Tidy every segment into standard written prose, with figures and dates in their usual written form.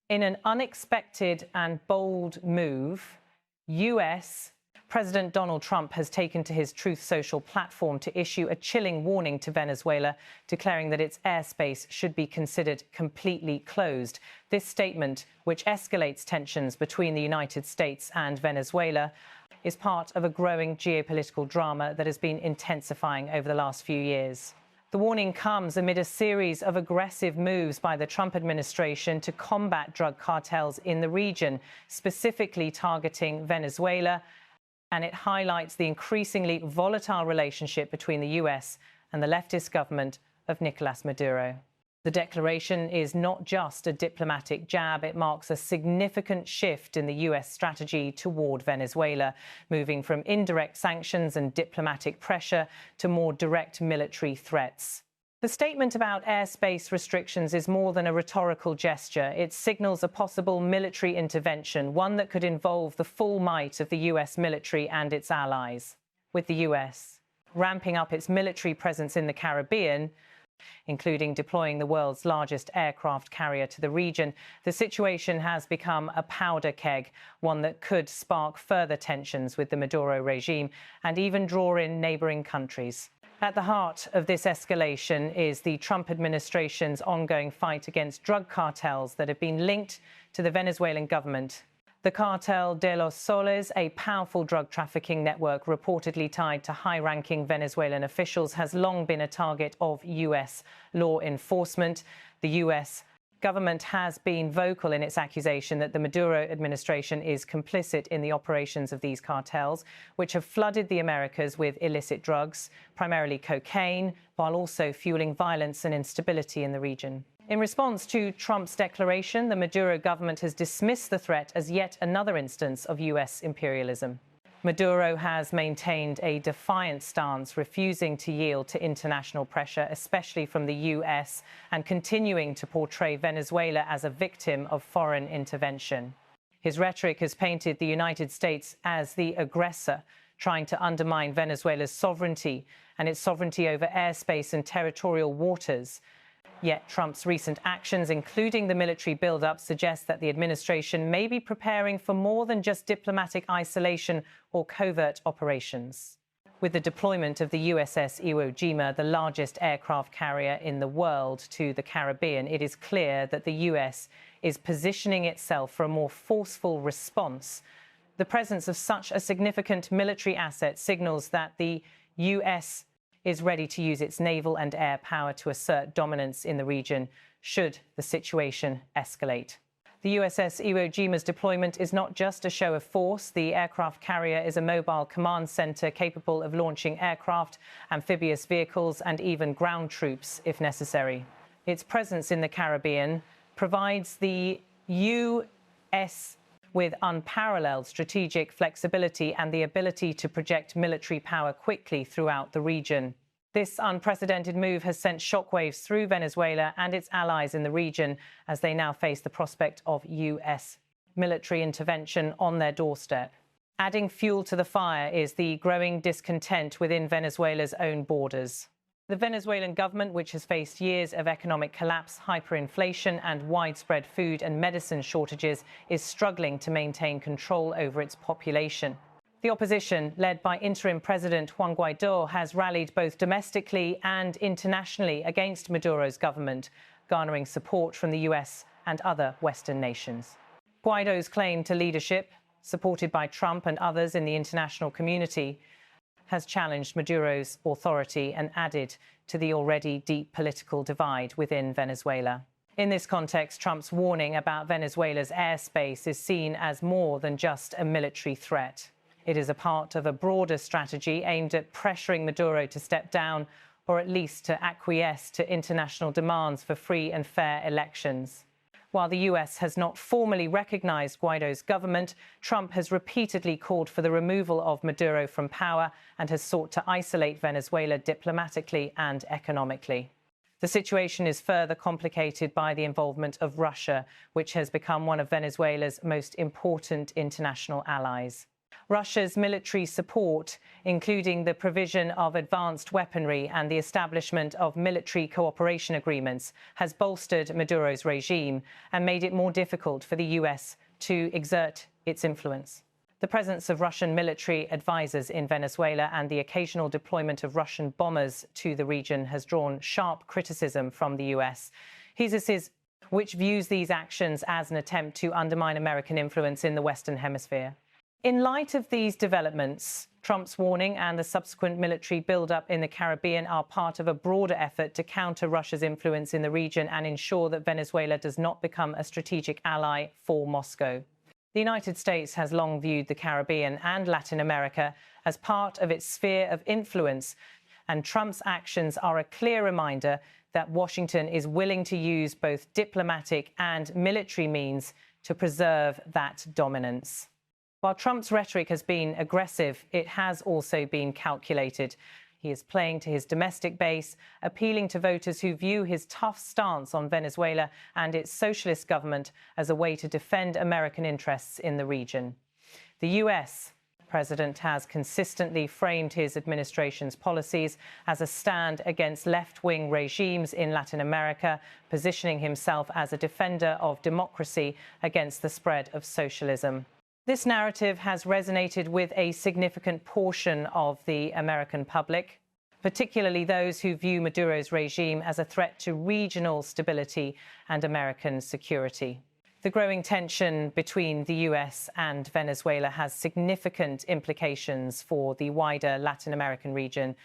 In an unexpected and bold move, US President Donald Trump has taken to his Truth Social platform to issue a chilling warning to Venezuela, declaring that its airspace should be considered completely closed. This statement, which escalates tensions between the United States and Venezuela, is part of a growing geopolitical drama that has been intensifying over the last few years. The warning comes amid a series of aggressive moves by the Trump administration to combat drug cartels in the region, specifically targeting Venezuela, and it highlights the increasingly volatile relationship between the US and the leftist government of Nicolas Maduro. The declaration is not just a diplomatic jab, it marks a significant shift in the US strategy toward Venezuela, moving from indirect sanctions and diplomatic pressure to more direct military threats. The statement about airspace restrictions is more than a rhetorical gesture. It signals a possible military intervention, one that could involve the full might of the US military and its allies. With the US ramping up its military presence in the Caribbean, including deploying the world's largest aircraft carrier to the region, the situation has become a powder keg, one that could spark further tensions with the Maduro regime and even draw in neighboring countries. At the heart of this escalation is the Trump administration's ongoing fight against drug cartels that have been linked to the Venezuelan government. The Cartel de los Soles, a powerful drug trafficking network reportedly tied to high-ranking Venezuelan officials, has long been a target of US law enforcement. The US government has been vocal in its accusation that the Maduro administration is complicit in the operations of these cartels, which have flooded the Americas with illicit drugs, primarily cocaine, while also fueling violence and instability in the region. In response to Trump's declaration, the Maduro government has dismissed the threat as yet another instance of US imperialism. Maduro has maintained a defiant stance, refusing to yield to international pressure, especially from the US, and continuing to portray Venezuela as a victim of foreign intervention. His rhetoric has painted the United States as the aggressor, trying to undermine Venezuela's sovereignty and its sovereignty over airspace and territorial waters. Yet Trump's recent actions, including the military buildup, suggest that the administration may be preparing for more than just diplomatic isolation or covert operations. With the deployment of the USS Iwo Jima, the largest aircraft carrier in the world, to the Caribbean, it is clear that the US is positioning itself for a more forceful response. The presence of such a significant military asset signals that the US is ready to use its naval and air power to assert dominance in the region should the situation escalate. The USS Iwo Jima's deployment is not just a show of force. The aircraft carrier is a mobile command center capable of launching aircraft, amphibious vehicles, and even ground troops if necessary. Its presence in the Caribbean provides the US with unparalleled strategic flexibility and the ability to project military power quickly throughout the region. This unprecedented move has sent shockwaves through Venezuela and its allies in the region as they now face the prospect of US military intervention on their doorstep. Adding fuel to the fire is the growing discontent within Venezuela's own borders. The Venezuelan government, which has faced years of economic collapse, hyperinflation, and widespread food and medicine shortages, is struggling to maintain control over its population. The opposition, led by interim President Juan Guaidó, has rallied both domestically and internationally against Maduro's government, garnering support from the US and other Western nations. Guaidó's claim to leadership, supported by Trump and others in the international community, has challenged Maduro's authority and added to the already deep political divide within Venezuela. In this context, Trump's warning about Venezuela's airspace is seen as more than just a military threat. It is a part of a broader strategy aimed at pressuring Maduro to step down or at least to acquiesce to international demands for free and fair elections. While the US has not formally recognized Guaidó's government, Trump has repeatedly called for the removal of Maduro from power and has sought to isolate Venezuela diplomatically and economically. The situation is further complicated by the involvement of Russia, which has become one of Venezuela's most important international allies. Russia's military support, including the provision of advanced weaponry and the establishment of military cooperation agreements, has bolstered Maduro's regime and made it more difficult for the US to exert its influence. The presence of Russian military advisors in Venezuela and the occasional deployment of Russian bombers to the region has drawn sharp criticism from the US, which views these actions as an attempt to undermine American influence in the Western Hemisphere. In light of these developments, Trump's warning and the subsequent military buildup in the Caribbean are part of a broader effort to counter Russia's influence in the region and ensure that Venezuela does not become a strategic ally for Moscow. The United States has long viewed the Caribbean and Latin America as part of its sphere of influence, and Trump's actions are a clear reminder that Washington is willing to use both diplomatic and military means to preserve that dominance. While Trump's rhetoric has been aggressive, it has also been calculated. He is playing to his domestic base, appealing to voters who view his tough stance on Venezuela and its socialist government as a way to defend American interests in the region. The US president has consistently framed his administration's policies as a stand against left-wing regimes in Latin America, positioning himself as a defender of democracy against the spread of socialism. This narrative has resonated with a significant portion of the American public, particularly those who view Maduro's regime as a threat to regional stability and American security. The growing tension between the US and Venezuela has significant implications for the wider Latin American region.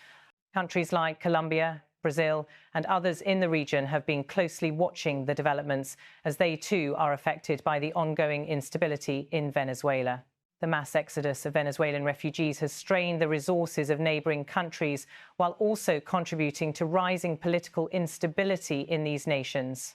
Countries like Colombia, Brazil and others in the region have been closely watching the developments as they too are affected by the ongoing instability in Venezuela. The mass exodus of Venezuelan refugees has strained the resources of neighbouring countries while also contributing to rising political instability in these nations.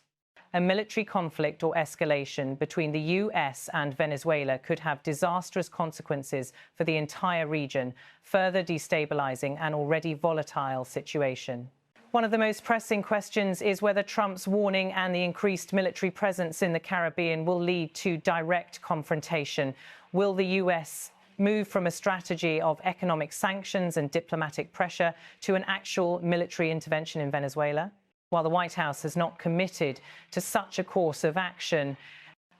A military conflict or escalation between the US and Venezuela could have disastrous consequences for the entire region, further destabilising an already volatile situation. One of the most pressing questions is whether Trump's warning and the increased military presence in the Caribbean will lead to direct confrontation. Will the US move from a strategy of economic sanctions and diplomatic pressure to an actual military intervention in Venezuela? While the White House has not committed to such a course of action,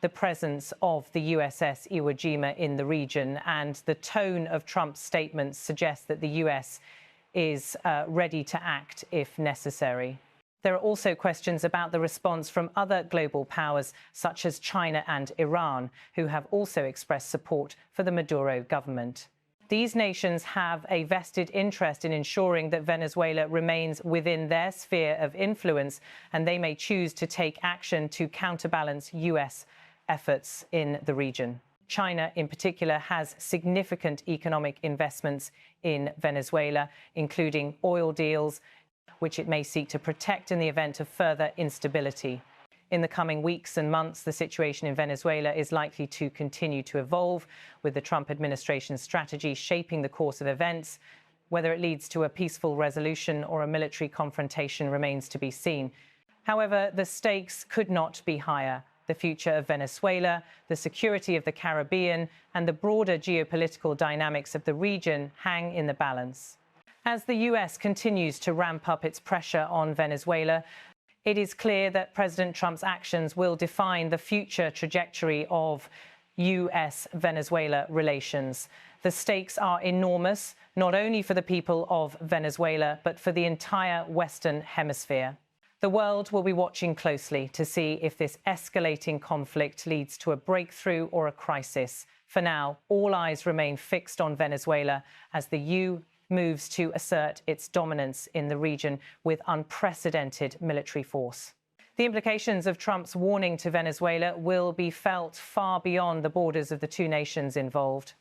the presence of the USS Iwo Jima in the region and the tone of Trump's statements suggests that the US is ready to act if necessary. There are also questions about the response from other global powers, such as China and Iran, who have also expressed support for the Maduro government. These nations have a vested interest in ensuring that Venezuela remains within their sphere of influence, and they may choose to take action to counterbalance US efforts in the region. China, in particular, has significant economic investments in Venezuela, including oil deals, which it may seek to protect in the event of further instability. In the coming weeks and months, the situation in Venezuela is likely to continue to evolve, with the Trump administration's strategy shaping the course of events. Whether it leads to a peaceful resolution or a military confrontation remains to be seen. However, the stakes could not be higher. The future of Venezuela, the security of the Caribbean, and the broader geopolitical dynamics of the region hang in the balance. As the US continues to ramp up its pressure on Venezuela, it is clear that President Trump's actions will define the future trajectory of US-Venezuela relations. The stakes are enormous, not only for the people of Venezuela, but for the entire Western Hemisphere. The world will be watching closely to see if this escalating conflict leads to a breakthrough or a crisis. For now, all eyes remain fixed on Venezuela as the EU moves to assert its dominance in the region with unprecedented military force. The implications of Trump's warning to Venezuela will be felt far beyond the borders of the two nations involved.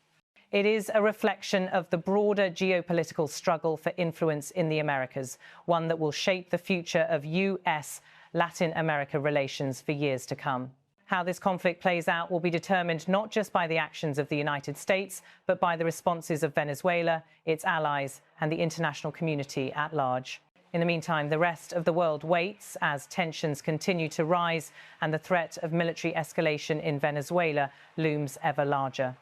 It is a reflection of the broader geopolitical struggle for influence in the Americas, one that will shape the future of US-Latin America relations for years to come. How this conflict plays out will be determined not just by the actions of the United States, but by the responses of Venezuela, its allies, and the international community at large. In the meantime, the rest of the world waits as tensions continue to rise and the threat of military escalation in Venezuela looms ever larger.